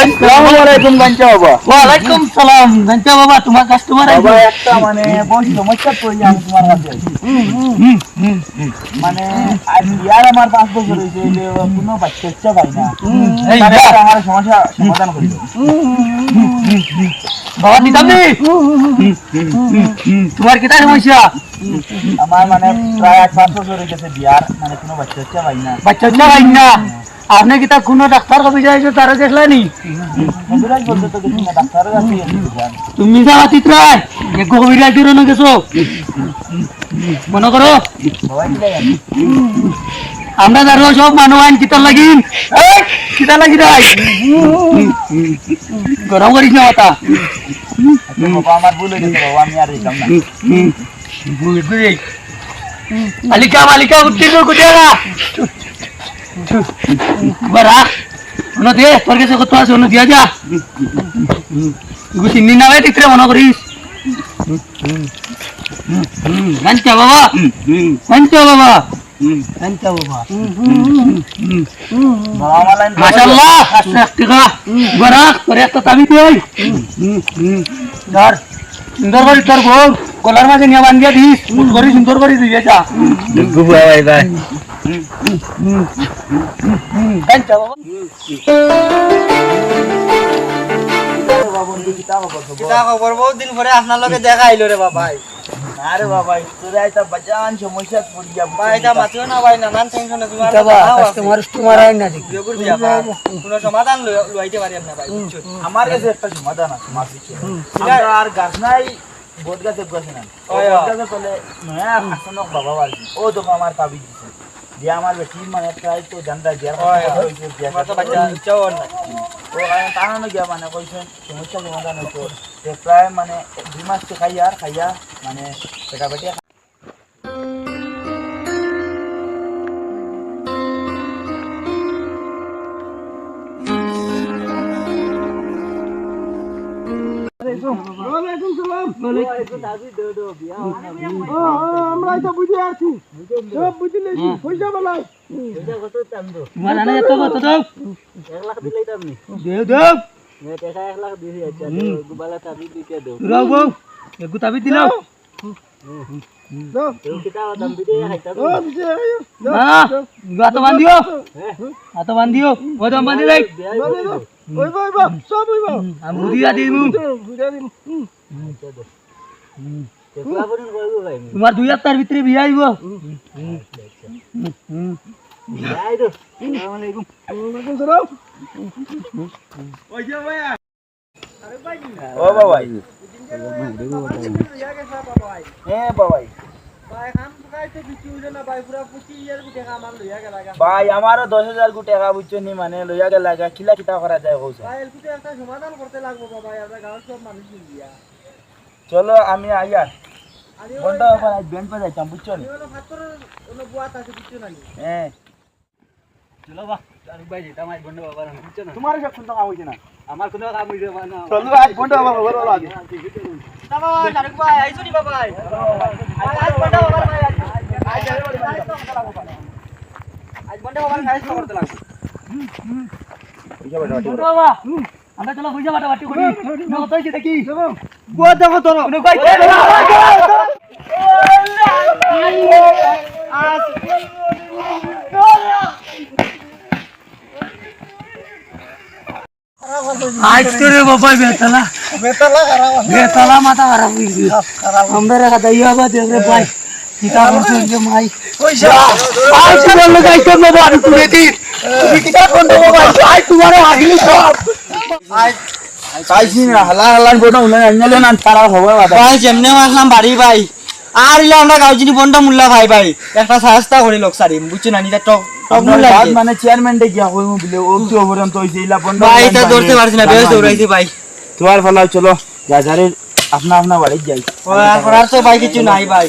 আসসালামুয়ালাইকুম গাঞ্জা বাবা। ওয়ালাইকুম সালাম গাঞ্জা বাবা, তোমার কাস্টমার বাবা একটা মানে বড় সমস্যা পড়ি আমি তোমার কাছে। মানে আজ ইয়ার আমার 5 বছর হইছে যে কোনো বাচ্চা পাই না। আমার সমস্যা সমাধান করি বাবা। দিতামনি তোমার কিটা সমস্যা? আমার মানে প্রায় 5 বছর হয়ে গেছে বিয়ার, মানে কোনো বাচ্চা পাই না। বাচ্চা পাই না? আপনি কিটা কোনো ডাক্তার কবি যাইছো তারা দেখলানি? কবিরাজ বলতে তো কিছু না, ডাক্তারের কাছে গেছি। তুমি যাওয়া চিত্রায় কবিরাজ দিও না গেছো মনে করো। আমরা ধরো সব মানুষ আইন কিতার লাগিন কিতা লাগি রাই গরম করিস না মাথা। বাবা আমার ভুল হয়ে গেছে বাবা, আমি আর দিতাম না। মালিকা মালিকা উঠতে কুটিয়ারা বারা ono দিয়ে তোর কাছে কত আছে ono দিয়া যা চিনি না ভাই তিত্রে মনে করিস। গাঞ্জা বাবা গাঞ্জা বাবা গাঞ্জা বাবা মাশাআল্লাহ। 1 টাকা বারা তোরে একটা তাবি দেই ধর সুন্দর করে তোর বউ গলার মাঝে নিয়ে বান্ধিয়া দিস করে সুন্দর করে দিয়ে যা। ভাই ভাই গাঞ্জা বাবা বহুত দিন পরে আপনার লগে দেখা আইলো রে বাবা। আরে বাবা তোরা এটা বাজান সমস্যা পড়ি যা ভাই এটা মাতিও না ভাই, নানান টেনশনে তোমার কাস্টমার আইন না দেখি কোনো সমাধান লইতে পারি আপনি ভাই। আমার কাছে একটা সমাধান আছে মাছ দিচ্ছে। আমরা আর গাছ নাই বট গাছে গাছে না বট গাছে বলে নয়া আসনক বাবা বাড়ি ও তো আমার কাবি দিছে দিয়া আমার বেটি মানে প্রায় তো জানটা দিয়া তো বাচ্চা চাও না ও তাহলে গিয়া মানে কইছেন সমস্যা সমাধান হইতো প্রায় মানে 2 মাস থেকে খাইয়া মানে বেটা বেটি আমরা তো বুঝে আছি, সব বুঝলে পয়সা বলাই তোমার আনে এত কত দাও 1 লাখ দিলেই তো আপনি দেও দেও টাকা 1 লাখ দিয়ে আচ্ছা গুবালা তাবি দিতে দাও রাও বউ একটু তাবি দিলাও তো কিটা দাম দিতে হাইতা না গাতো বান্ধিও গাতো বান্ধিও ও দাম বান্ধি দেই ওই ভাই বাপ সব ওই বাপ আমি বুদিয়া দিমু কেলা বড়ন কইবো ভাই তোমার 2 হাজার ভিতরে বিয়া আইবো। যাই তো আসসালামু আলাইকুম। ওয়ালাইকুম সালাম। ওই যে ভাই আরে ভাই ও বাবা হ্যাঁ বাবাই ভাই কাম কাইতে বিচু না ভাই পুরা 25000 কোটি টাকা আমার লইয়া গেল ভাই আমারও 10000 কোটি টাকা বুঝছনি মানে লইয়া গেল লাগা কিলা কিটা করা যায় কইছে ভাই এলকুতে একটা সমাধান করতে লাগবো বাবা, আমরা গাঁওর সব মানুষ মিলিয়া চলো আমি আইয়া আরে বন্ধ ওপর আজ ব্যান্ড পে যাইতাম বুঝছনি ওই ফাতর ওনো বুয়াত আছে বিচু না হ্যাঁ চলো বাহ আর ভাই যেটা মাই বন্ধ বাবা বুঝছো না তোমার সব কোন কাম হইছে না আমার কোনো কাম হইছে না। চলো আজ বন্ধ বাবা বড় লাগে বাবা শাহরুখ ভাই আইছো নি বাবা আজ বন্ধ বাবা ভাই আজ বন্ধ বাবা কাজ করতে লাগবে বাবা আমরা চলো বুঝা বাটা বাটি করি না কতই কি দেখি বুয়া দেখো তোর কোন কই আজ তোরে বাবা বেতালা মাথা খারাপ হইছে আমরা রেখা দাইয়া বা দেখ রে ভাই কিতা করছ যে মাই পয়সা আজ বল গাইছো না বাড়ি তুলে দিন তুমি কিতা কোন দেবো ভাই আজ তোমারে আগলি সব আজ কাইছি না হালা হালা গোটা উনা আনলে না তারা হবে বাবা ভাই যেমনে আসলাম বাড়ি ভাই আর ইলা আমরা গাউজিনি বন্ডা মুল্লা ভাই ভাই একটা সাহসতা করে লোক সারি বুঝছ না নিটা টক টক মুল্লা মানে চেয়ারম্যান ডে গিয়া কইমু বলে ও কি ওবরম তো হইছে ইলা বন্ধ ভাই তা ধরতে পারছ না বেশ দৌড়াইছি ভাই তোমার ফলা চলো যা যারে আপনা আপনা বাড়ি যাই আর তো ভাই কিছু নাই ভাই